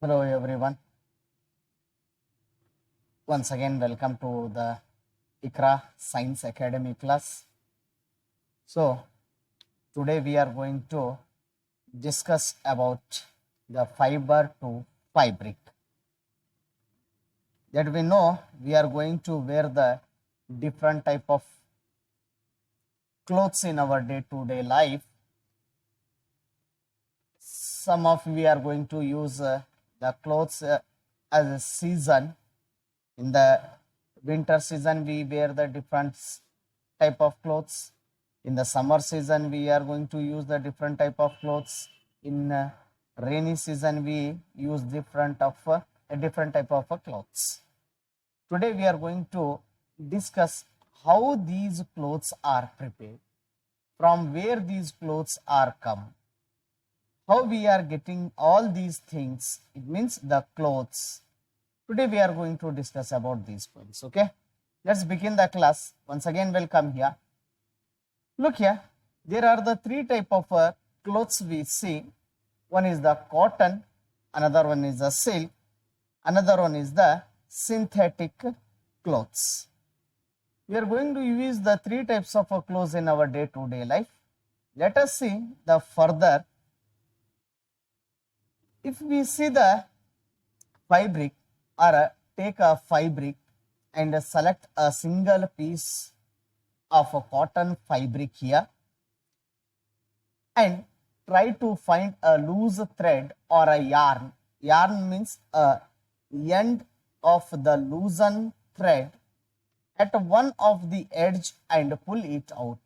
Hello everyone. Once again, welcome to the ICRA Science Academy class. So, today we are going to discuss about the fiber to fabric. That we know we are going to wear the different type of clothes in our day-to-day life. Some of we are going to use the clothes as a season. In the winter season, we wear the different type of clothes. In the summer season, we are going to use the different type of clothes. In rainy season, we use different type of clothes. Today, we are going to discuss how these clothes are prepared, from where these clothes are come, how we are getting all these things. It means the clothes. Today we are going to discuss about these points. Okay, let's begin the class. Once again, welcome here. Look here, there are the three type of clothes we see. One is the cotton, another one is the silk, another one is the synthetic clothes. We are going to use the three types of clothes in our day-to-day life. Let us see the further. If we see the fabric, or take a fabric and select a single piece of a cotton fabric here and try to find a loose thread or a yarn. Yarn means a end of the loosened thread at one of the edge and pull it out.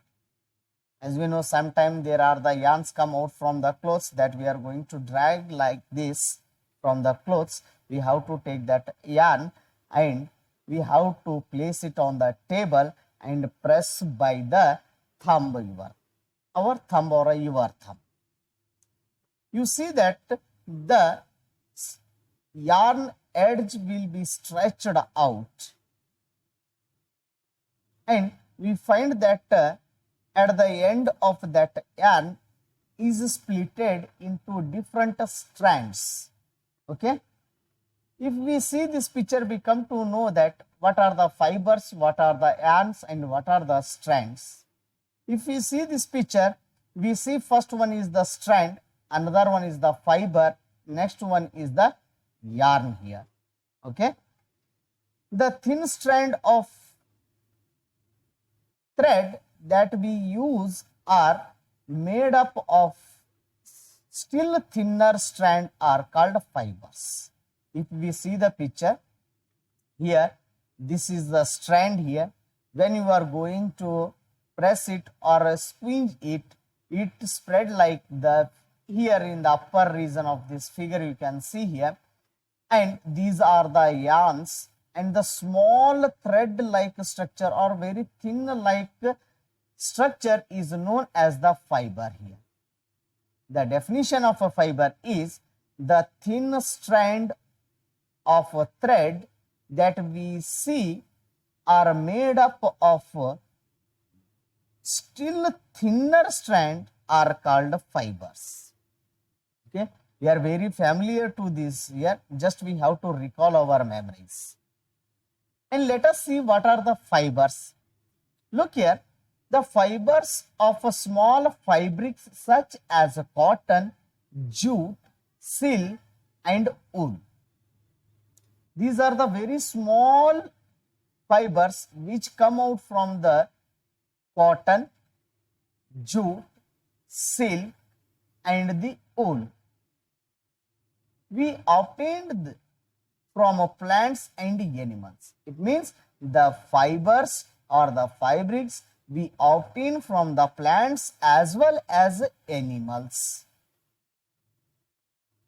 As we know, sometimes there are the yarns come out from the clothes that we are going to drag like this from the clothes. We have to take that yarn and we have to place it on the table and press by the thumb, our thumb or your thumb. You see that the yarn edge will be stretched out, and we find that at the end of that yarn is splitted into different strands. Okay. If we see this picture, we come to know that what are the fibers, what are the yarns, and what are the strands. If we see this picture, we see first one is the strand, another one is the fiber, next one is the yarn here. Okay. The thin strand of thread that we use are made up of still thinner strand are called fibers. If we see the picture here, this is the strand here. When you are going to press it or squeeze it, it spread like the here in the upper region of this figure you can see here, and these are the yarns, and the small thread like structure or very thin like structure is known as the fiber here. The definition of a fiber is the thin strand of a thread that we see are made up of still thinner strand are called fibers. Okay, we are very familiar to this here, just we have to recall our memories. And let us see what are the fibers. Look here, the fibers of a small fabrics such as cotton, jute, silk and wool. These are the very small fibers which come out from the cotton, jute, silk and the wool. We obtained from plants and animals. It means the fibers or the fabrics we obtain from the plants as well as animals.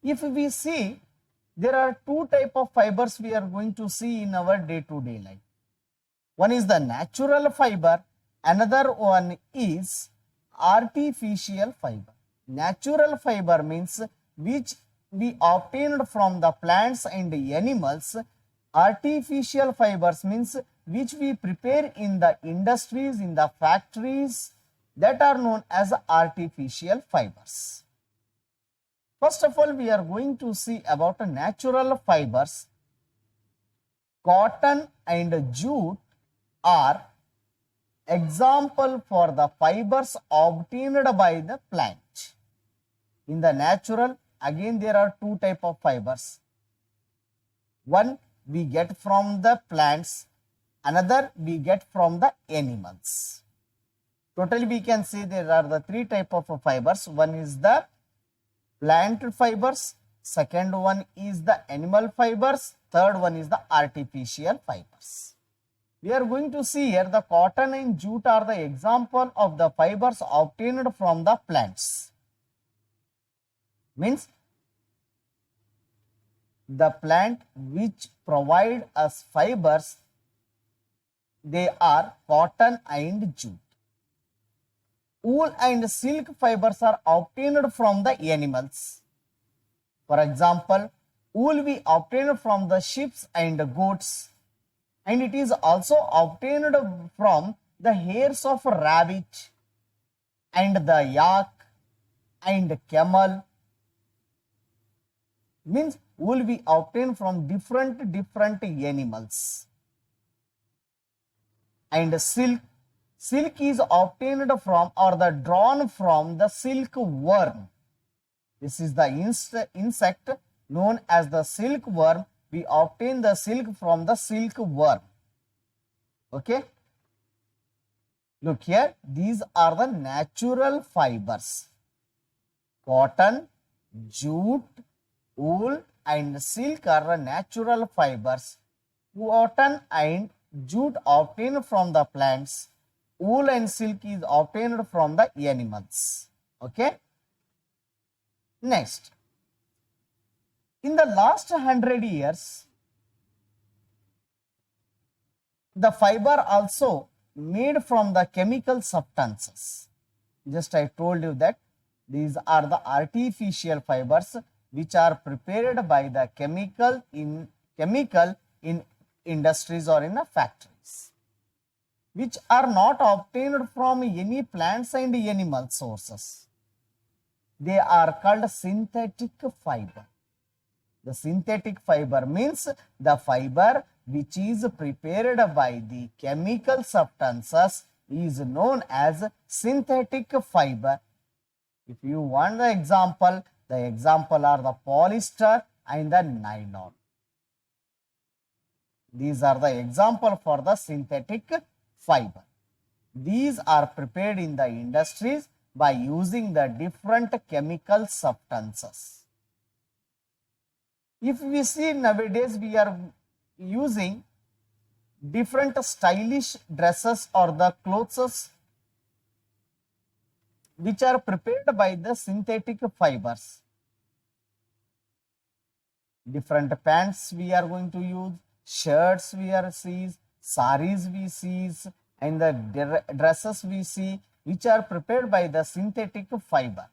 If we see, there are two type of fibers we are going to see in our day-to-day life. One is the natural fiber, another one is artificial fiber. Natural fiber means which we obtained from the plants and animals. Artificial fibers means which we prepare in the industries, in the factories, that are known as artificial fibers. First of all, we are going to see about natural fibers. Cotton and jute are example for the fibers obtained by the plant. In the natural, again there are two type of fibers. One we get from the plants, another we get from the animals. Totally we can say there are the three type of fibers. One is the plant fibers, second one is the animal fibers, third one is the artificial fibers. We are going to see here the cotton and jute are the example of the fibers obtained from the plants. Means the plant which provide us fibers, they are cotton and jute. Wool and silk fibers are obtained from the animals. For example, wool we obtain from the sheep and goats, and it is also obtained from the hairs of rabbit and the yak and camel. Means wool we obtain from different animals. And silk is obtained from or the drawn from the silkworm. This is the insect known as the silkworm. We obtain the silk from the silkworm. Okay. Look here, these are the natural fibers. Cotton, jute, wool and silk are the natural fibers. Cotton and jute obtained from the plants. Wool and silk is obtained from the animals. Okay. Next, in the last 100 years, the fiber also made from the chemical substances. Just I told you that these are the artificial fibers which are prepared by the chemical in industries or in factories, which are not obtained from any plants and animal sources. They are called synthetic fiber. The synthetic fiber means the fiber which is prepared by the chemical substances is known as synthetic fiber. If you want the example are the polyester and the nylon. These are the example for the synthetic fiber. These are prepared in the industries by using the different chemical substances. If we see nowadays, we are using different stylish dresses or the clothes which are prepared by the synthetic fibers. Different pants we are going to use, shirts we are sees, saris we sees, and the dresses we see which are prepared by the synthetic fiber.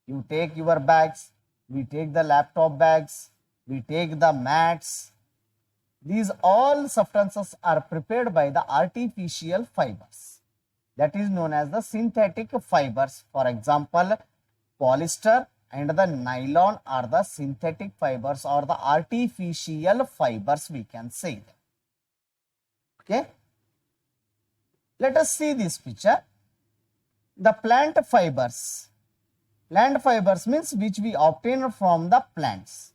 You take your bags, we take the laptop bags, we take the mats. These all substances are prepared by the artificial fibers. That is known as the synthetic fibers. For example, polyester and the nylon are the synthetic fibers or the artificial fibers, we can say that. Okay. Let us see this picture. The plant fibers. Plant fibers means which we obtain from the plants.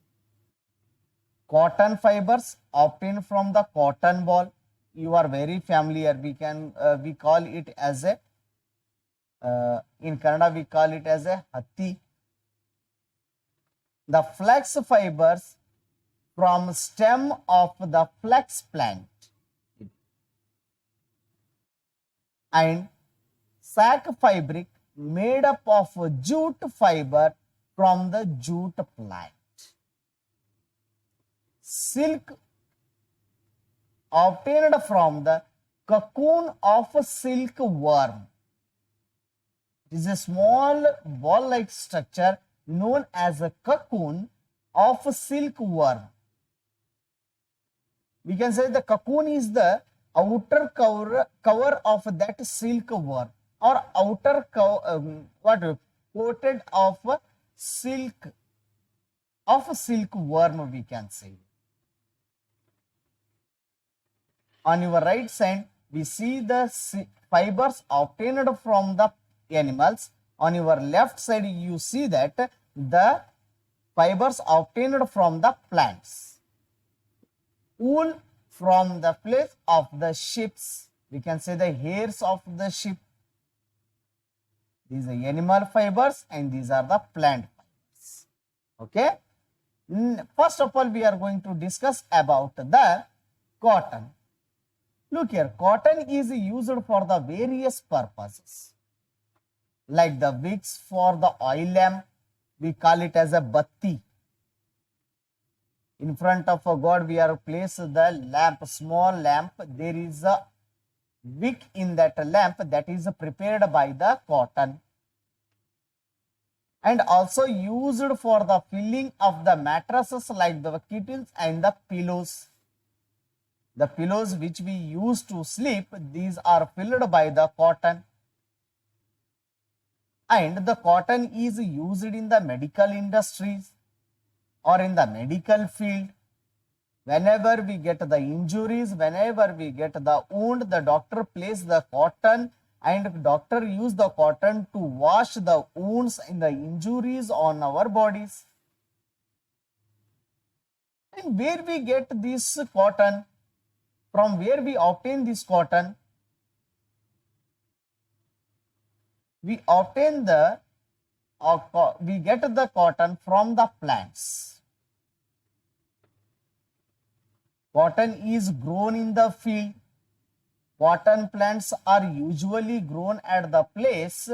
Cotton fibers obtained from the cotton ball. You are very familiar. We call it as a in Kannada we call it as a hatti. The flax fibers from stem of the flax plant, and sack fabric made up of jute fiber from the jute plant. Silk obtained from the cocoon of a silkworm. It is a small ball-like structure known as a cocoon of a silkworm. We can say the cocoon is the outer cover of that silkworm, or outer coated of silk, silkworm, we can say. On your right side, we see the fibers obtained from the animals. On your left side, you see that the fibers obtained from the plants. Wool from the fleece of the sheeps, we can say the hairs of the sheep. These are animal fibers and these are the plant fibers. Okay. First of all, we are going to discuss about the cotton. Look here, cotton is used for the various purposes. Like the wicks for the oil lamp, we call it as a batti. In front of a God, we are placed the lamp, small lamp. There is a wick in that lamp that is prepared by the cotton. And also used for the filling of the mattresses like the kittles and the pillows. The pillows which we use to sleep, these are filled by the cotton. And the cotton is used in the medical industries or in the medical field. Whenever we get the injuries, whenever we get the wound, the doctor places the cotton and doctor use the cotton to wash the wounds and the injuries on our bodies. And where we get this cotton? From where we obtain this cotton? We obtain the, we get the cotton from the plants. Cotton is grown in the field. Cotton plants are usually grown at the place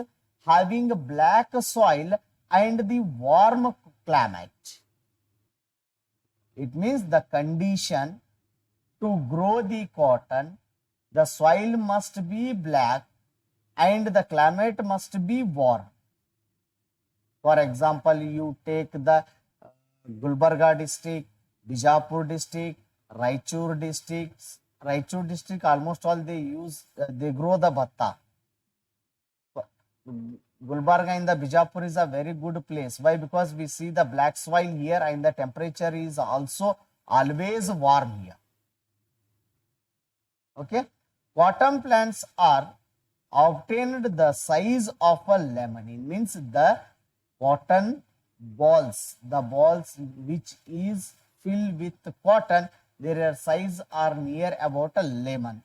having black soil and the warm climate. It means the condition to grow the cotton, the soil must be black and the climate must be warm. For example, you take the Gulbarga district, Bijapur district, Raichur districts. Raichur district, almost all they use, they grow the bhatta. Gulbarga and the Bijapur is a very good place. Why? Because we see the black soil here and the temperature is also always warm here. Okay. Cotton plants are obtained the size of a lemon. It means the cotton balls, the balls which is filled with cotton, their size are near about a lemon.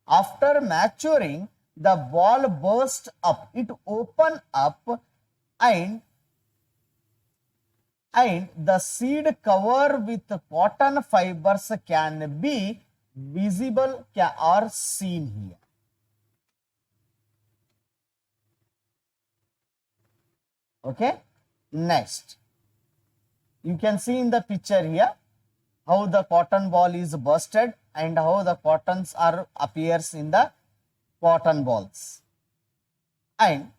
After maturing, the ball bursts up, it open up and the seed cover with cotton fibers can be visible or seen here. Okay. Next, you can see in the picture here how the cotton ball is bursted and how the cottons are appears in the cotton balls. And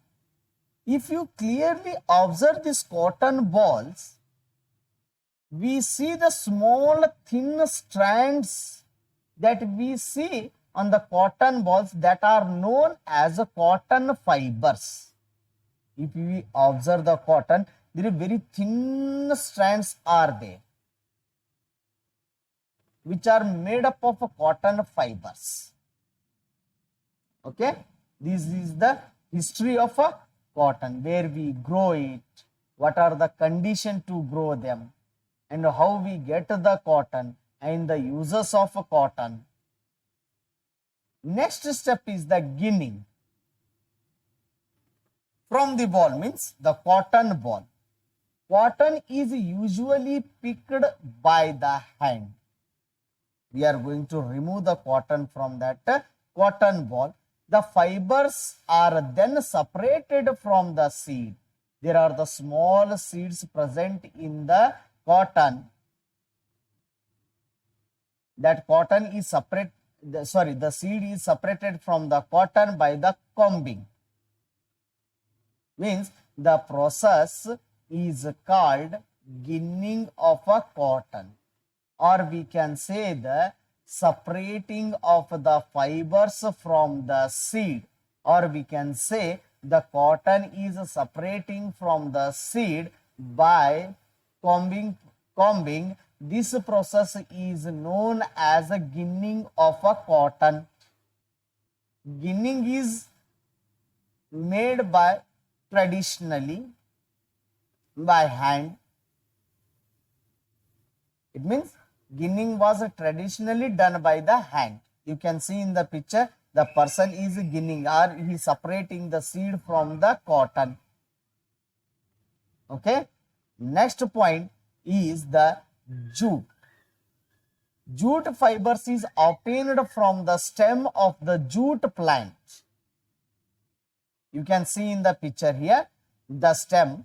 if you clearly observe these cotton balls, we see the small thin strands that we see on the cotton balls that are known as cotton fibers. If we observe the cotton, there are very thin strands are there, which are made up of cotton fibers. Okay, this is the history of a cotton, where we grow it, what are the conditions to grow them, and how we get the cotton and the uses of cotton. Next step is the ginning. From the ball means the cotton ball. Cotton is usually picked by the hand. We are going to remove the cotton from that cotton ball. The fibers are then separated from the seed. There are the small seeds present in the cotton. That cotton is separate, the seed is separated from the cotton by the combing. Means the process is called ginning of a cotton, or we can say the separating of the fibers from the seed, or we can say the cotton is separating from the seed by combing. This process is known as a ginning of a cotton. Ginning is made by traditionally by hand. It means ginning was traditionally done by the hand. You can see in the picture, the person is ginning or he is separating the seed from the cotton. Okay. Next point is the jute. Jute fibers is obtained from the stem of the jute plant. You can see in the picture here the stem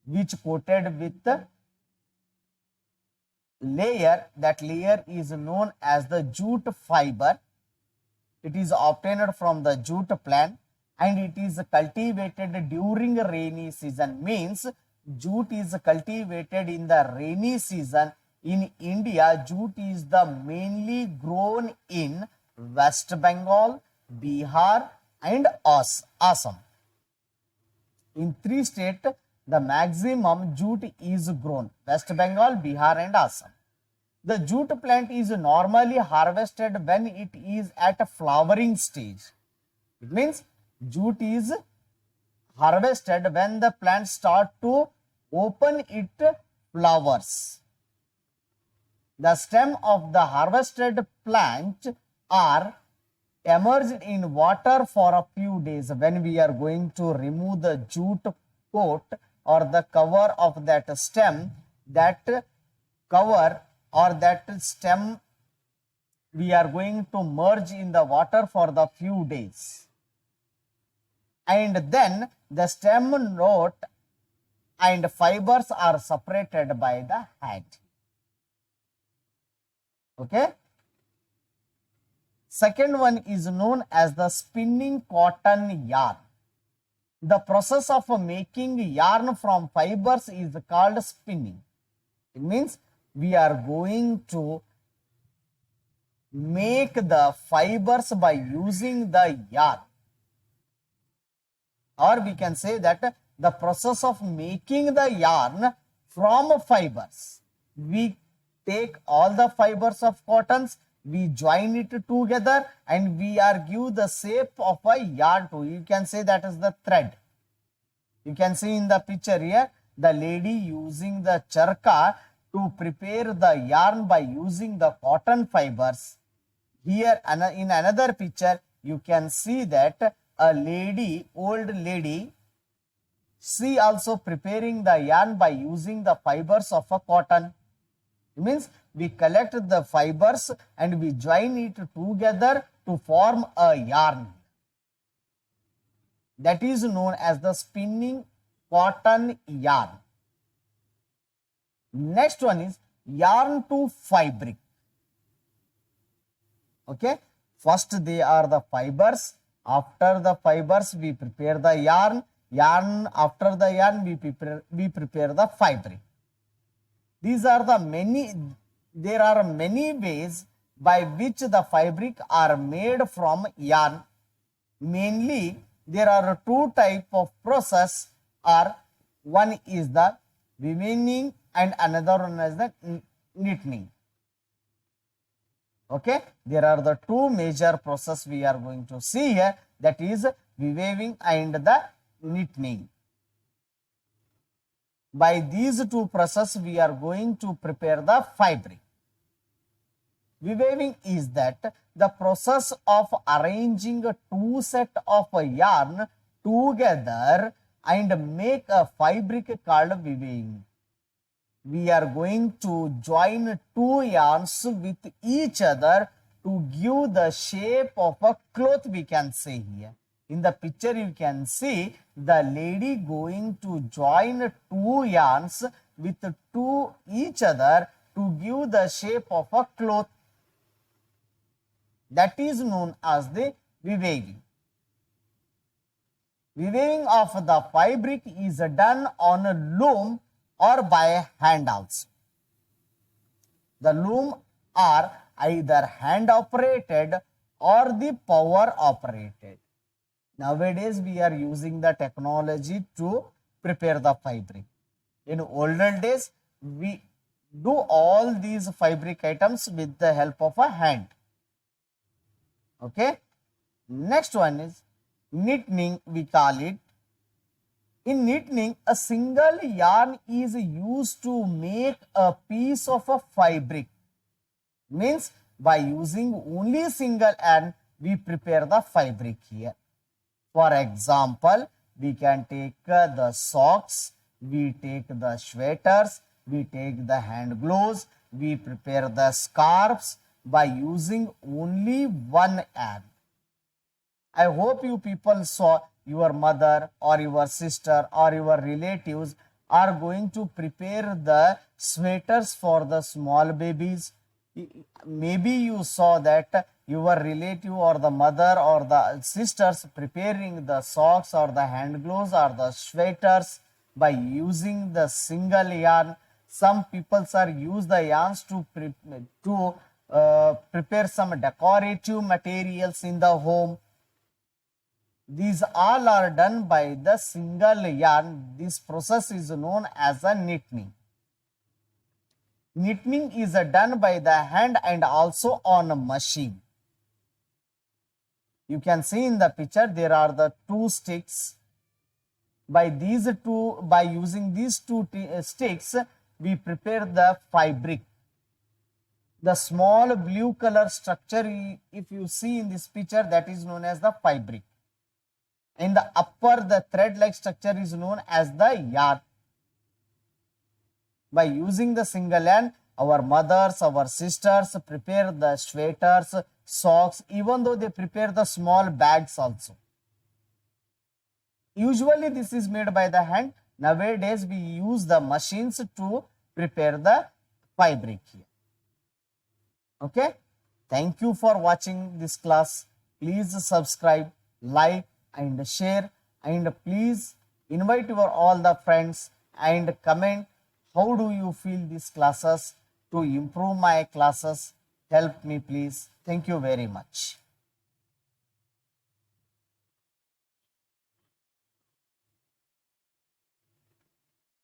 which coated with the layer. That layer is known as the jute fiber. It is obtained from the jute plant and it is cultivated during rainy season. Means jute is cultivated in the rainy season. In India, jute is the mainly grown in West Bengal, Bihar and Assam. In 3 states, the maximum jute is grown: West Bengal, Bihar and Assam. The jute plant is normally harvested when it is at a flowering stage. It means jute is harvested when the plant start to open its flowers. The stem of the harvested plant are immersed in water for a few days. When we are going to remove the jute coat or the cover of that stem, that cover or that stem we are going to merge in the water for the few days. And then the stem knot and fibers are separated by the hand. Okay. Second one is known as the spinning cotton yarn. The process of making yarn from fibers is called spinning. It means we are going to make the fibers by using the yarn, or we can say that the process of making the yarn from fibers. We take all the fibers of cottons, we join it together and we are give the shape of a yarn to. You can say that is the thread. You can see in the picture here the lady using the charka to prepare the yarn by using the cotton fibers. Here in another picture you can see that a lady, old lady, she also preparing the yarn by using the fibers of a cotton. It means we collect the fibers and we join it together to form a yarn. That is known as the spinning cotton yarn. Next one is yarn to fabric. Okay. First they are the fibers. After the fibers we prepare the yarn. After the yarn we prepare the fabric. There are many ways by which the fabric are made from yarn. Mainly there are 2 types of process. One is the weaving and another one is the knitting. Okay, there are the 2 major process we are going to see here, that is weaving and the knitting. By these 2 processes we are going to prepare the fabric. Weaving is that the process of arranging 2 sets of yarn together and make a fabric called weaving. We are going to join 2 yarns with each other to give the shape of a cloth, we can say here. In the picture you can see the lady going to join 2 yarns with each other to give the shape of a cloth. That is known as the weaving. Weaving of the fabric is done on a loom or by hand also. The loom are either hand operated or the power operated. Nowadays, we are using the technology to prepare the fabric. In older days, we do all these fabric items with the help of a hand. Okay. Next one is knitting, we call it. In knitting, a single yarn is used to make a piece of a fabric. Means by using only single yarn, we prepare the fabric here. For example, we can take the socks, we take the sweaters, we take the hand gloves, we prepare the scarves by using only one yarn. I hope you people saw your mother or your sister or your relatives are going to prepare the sweaters for the small babies. Maybe you saw that your relative or the mother or the sisters preparing the socks or the hand gloves or the sweaters by using the single yarn. Some people are use the yarns to prepare some decorative materials in the home. These all are done by the single yarn. This process is known as a knitting. Knitting is done by the hand and also on a machine. You can see in the picture there are the two sticks. By using these two sticks, we prepare the fabric. The small blue color structure, if you see in this picture, that is known as the fabric. In the upper, the thread-like structure is known as the yarn. By using the single yarn, our mothers, our sisters prepare the sweaters, socks, even though they prepare the small bags also. Usually this is made by the hand. Nowadays we use the machines to prepare the fabric here. Okay. Thank you for watching this class. Please subscribe, like and share, and please invite your all the friends and comment how do you feel these classes. To improve my classes, help me please. Thank you very much.